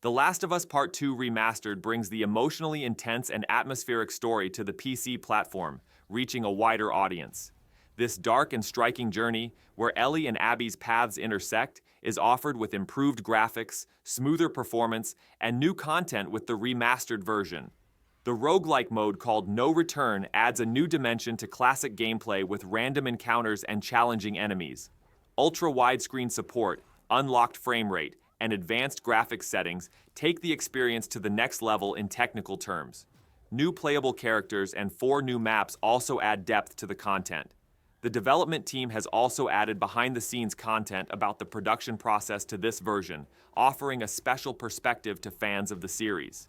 The Last of Us Part 2 Remastered brings the emotionally intense and atmospheric story to the PC platform, reaching a wider audience. This dark and striking journey, where Ellie and Abby's paths intersect, is offered with improved graphics, smoother performance, and new content with the remastered version. The roguelike mode called No Return adds a new dimension to classic gameplay with random encounters and challenging enemies. Ultra-widescreen support, unlocked frame rate, and advanced graphics settings take the experience to the next level in technical terms. New playable characters and 4 new maps also add depth to the content. The development team has also added behind-the-scenes content about the production process to this version, offering a special perspective to fans of the series.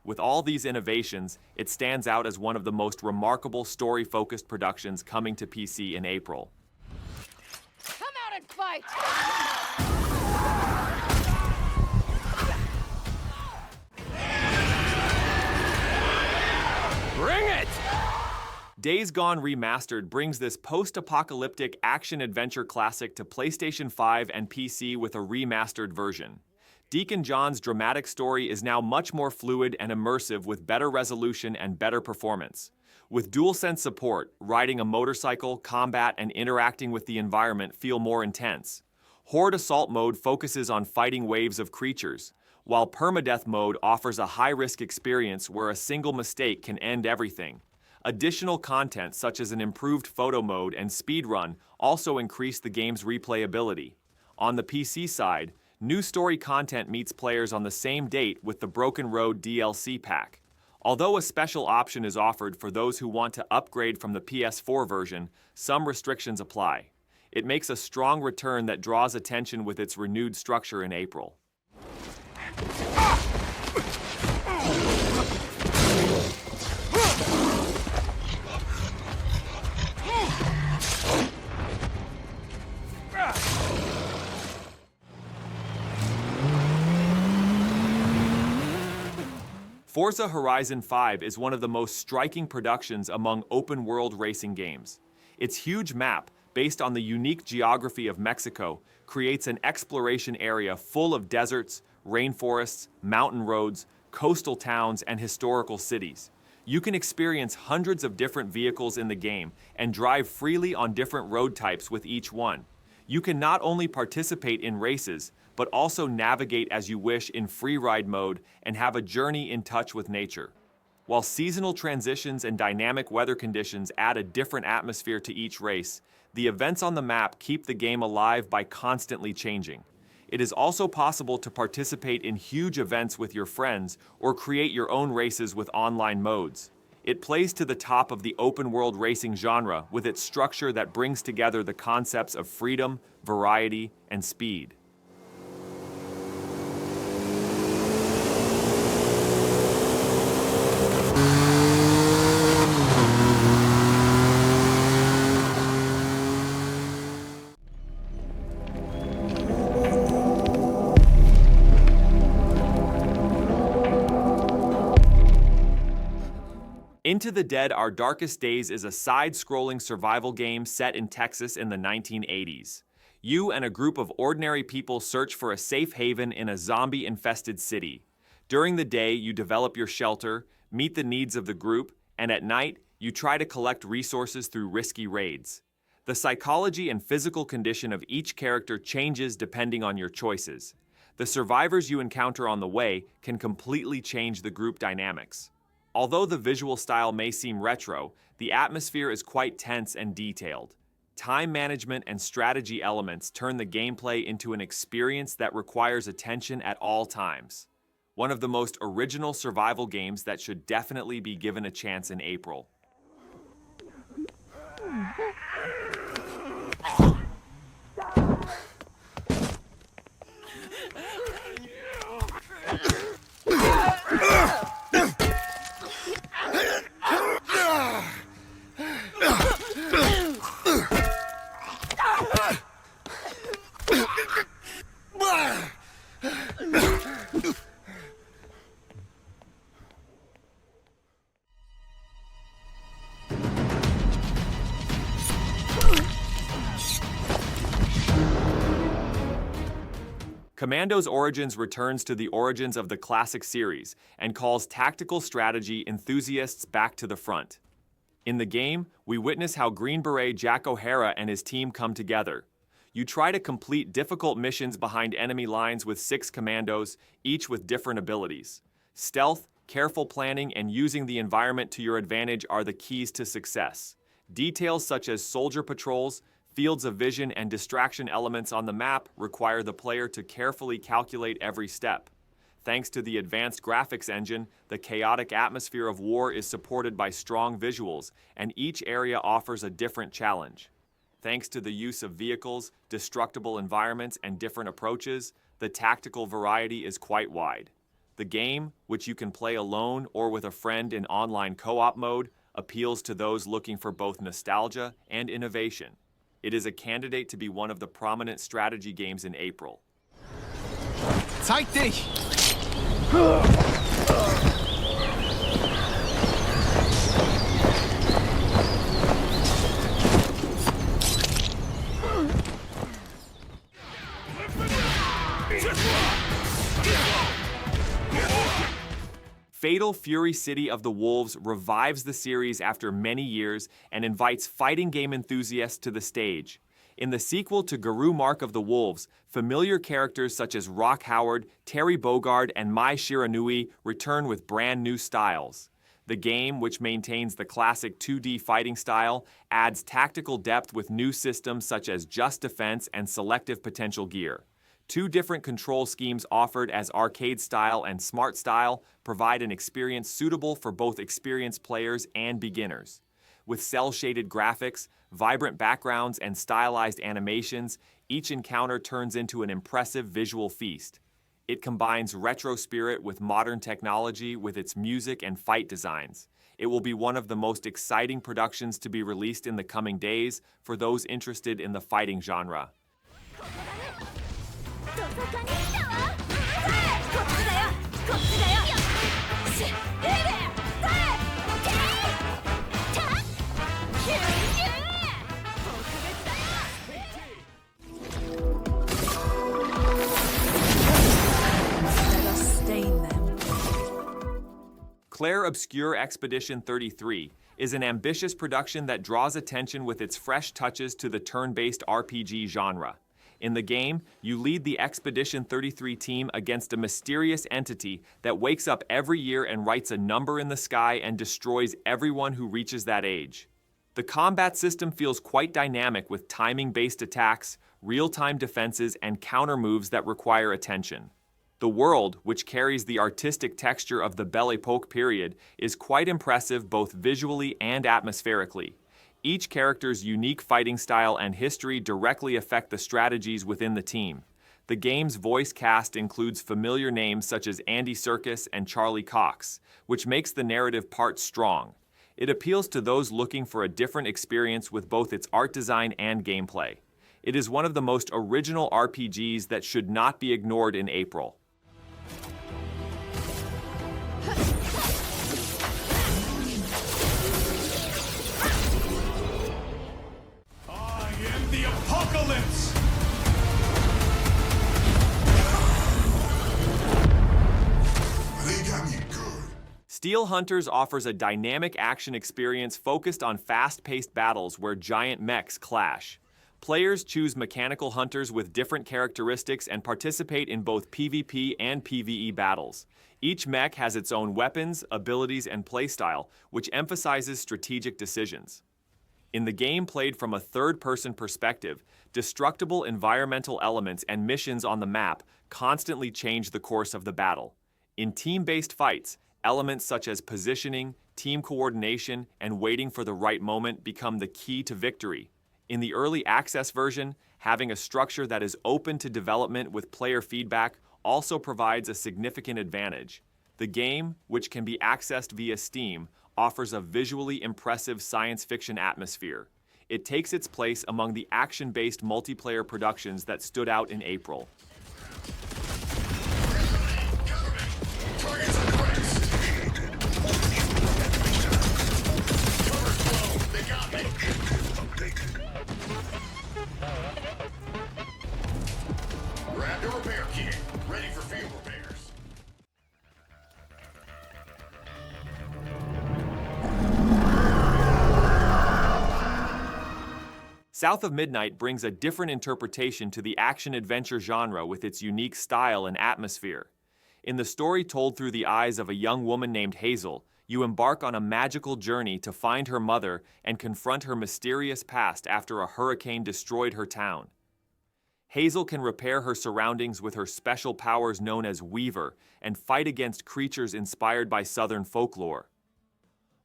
With all these innovations, it stands out as one of the most remarkable story-focused productions coming to PC in April. Come out and fight! Bring it! Days Gone Remastered brings this post-apocalyptic action-adventure classic to PlayStation 5 and PC with a remastered version. Deacon John's dramatic story is now much more fluid and immersive with better resolution and better performance. With DualSense support, riding a motorcycle, combat, and interacting with the environment feel more intense. Horde Assault mode focuses on fighting waves of creatures, while Permadeath mode offers a high-risk experience where a single mistake can end everything. Additional content such as an improved photo mode and speedrun also increase the game's replayability. On the PC side, new story content meets players on the same date with the Broken Road DLC pack. Although a special option is offered for those who want to upgrade from the PS4 version, some restrictions apply. It makes a strong return that draws attention with its renewed structure in April. Forza Horizon 5 is one of the most striking productions among open-world racing games. Its huge map, based on the unique geography of Mexico, creates an exploration area full of deserts, rainforests, mountain roads, coastal towns, and historical cities. You can experience hundreds of different vehicles in the game and drive freely on different road types with each one. You can not only participate in races, but also navigate as you wish in free ride mode and have a journey in touch with nature. While seasonal transitions and dynamic weather conditions add a different atmosphere to each race, the events on the map keep the game alive by constantly changing. It is also possible to participate in huge events with your friends or create your own races with online modes. It plays to the top of the open-world racing genre with its structure that brings together the concepts of freedom, variety, and speed. Into the Dead: Our Darkest Days is a side-scrolling survival game set in Texas in the 1980s. You and a group of ordinary people search for a safe haven in a zombie-infested city. During the day, you develop your shelter, meet the needs of the group, and at night, you try to collect resources through risky raids. The psychology and physical condition of each character changes depending on your choices. The survivors you encounter on the way can completely change the group dynamics. Although the visual style may seem retro, the atmosphere is quite tense and detailed. Time management and strategy elements turn the gameplay into an experience that requires attention at all times. One of the most original survival games that should definitely be given a chance in April. Commandos Origins returns to the origins of the classic series and calls tactical strategy enthusiasts back to the front. In the game, we witness how Green Beret Jack O'Hara and his team come together. You try to complete difficult missions behind enemy lines with 6 commandos, each with different abilities. Stealth, careful planning, and using the environment to your advantage are the keys to success. Details such as soldier patrols, fields of vision, and distraction elements on the map require the player to carefully calculate every step. Thanks to the advanced graphics engine, the chaotic atmosphere of war is supported by strong visuals, and each area offers a different challenge. Thanks to the use of vehicles, destructible environments, and different approaches, the tactical variety is quite wide. The game, which you can play alone or with a friend in online co-op mode, appeals to those looking for both nostalgia and innovation. It is a candidate to be one of the prominent strategy games in April. Zeig dich! Fatal Fury City of the Wolves revives the series after many years and invites fighting game enthusiasts to the stage. In the sequel to Guru Mark of the Wolves, familiar characters such as Rock Howard, Terry Bogard, and Mai Shiranui return with brand new styles. The game, which maintains the classic 2D fighting style, adds tactical depth with new systems such as Just Defense and Selective Potential Gear. 2 different control schemes offered as arcade style and smart style provide an experience suitable for both experienced players and beginners. With cel-shaded graphics, vibrant backgrounds, and stylized animations, each encounter turns into an impressive visual feast. It combines retro spirit with modern technology with its music and fight designs. It will be one of the most exciting productions to be released in the coming days for those interested in the fighting genre. Clair Obscur Expedition 33 is an ambitious production that draws attention with its fresh touches to the turn-based RPG genre. In the game, you lead the Expedition 33 team against a mysterious entity that wakes up every year and writes a number in the sky and destroys everyone who reaches that age. The combat system feels quite dynamic with timing-based attacks, real-time defenses, and counter moves that require attention. The world, which carries the artistic texture of the Belle Epoque period, is quite impressive both visually and atmospherically. Each character's unique fighting style and history directly affect the strategies within the team. The game's voice cast includes familiar names such as Andy Serkis and Charlie Cox, which makes the narrative part strong. It appeals to those looking for a different experience with both its art design and gameplay. It is one of the most original RPGs that should not be ignored in April. The apocalypse! They got me good. Steel Hunters offers a dynamic action experience focused on fast-paced battles where giant mechs clash. Players choose mechanical hunters with different characteristics and participate in both PvP and PvE battles. Each mech has its own weapons, abilities, and playstyle, which emphasizes strategic decisions. In the game played from a third-person perspective, destructible environmental elements and missions on the map constantly change the course of the battle. In team-based fights, elements such as positioning, team coordination, and waiting for the right moment become the key to victory. In the early access version, having a structure that is open to development with player feedback also provides a significant advantage. The game, which can be accessed via Steam, offers a visually impressive science fiction atmosphere. It takes its place among the action-based multiplayer productions that stood out in April. Grab your repair kit. South of Midnight brings a different interpretation to the action-adventure genre with its unique style and atmosphere. In the story told through the eyes of a young woman named Hazel, you embark on a magical journey to find her mother and confront her mysterious past after a hurricane destroyed her town. Hazel can repair her surroundings with her special powers known as Weaver and fight against creatures inspired by Southern folklore.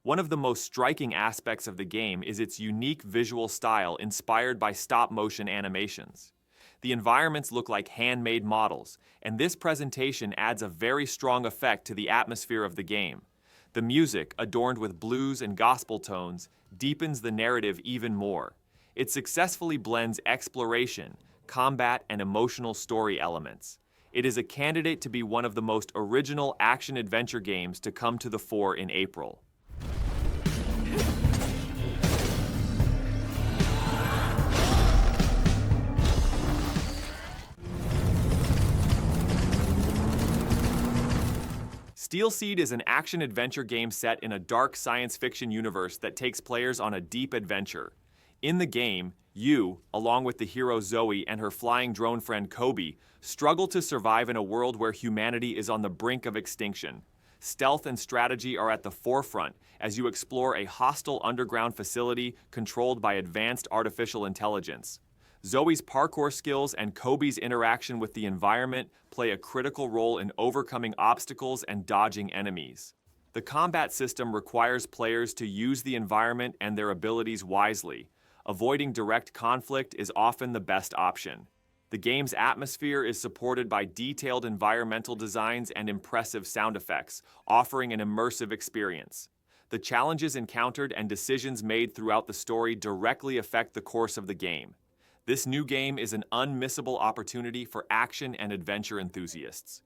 One of the most striking aspects of the game is its unique visual style inspired by stop-motion animations. The environments look like handmade models, and this presentation adds a very strong effect to the atmosphere of the game. The music, adorned with blues and gospel tones, deepens the narrative even more. It successfully blends exploration, combat, and emotional story elements. It is a candidate to be one of the most original action-adventure games to come to the fore in April. Steel Seed is an action-adventure game set in a dark science fiction universe that takes players on a deep adventure. In the game, you, along with the hero Zoe and her flying drone friend Kobe, struggle to survive in a world where humanity is on the brink of extinction. Stealth and strategy are at the forefront as you explore a hostile underground facility controlled by advanced artificial intelligence. Zoe's parkour skills and Kobe's interaction with the environment play a critical role in overcoming obstacles and dodging enemies. The combat system requires players to use the environment and their abilities wisely. Avoiding direct conflict is often the best option. The game's atmosphere is supported by detailed environmental designs and impressive sound effects, offering an immersive experience. The challenges encountered and decisions made throughout the story directly affect the course of the game. This new game is an unmissable opportunity for action and adventure enthusiasts.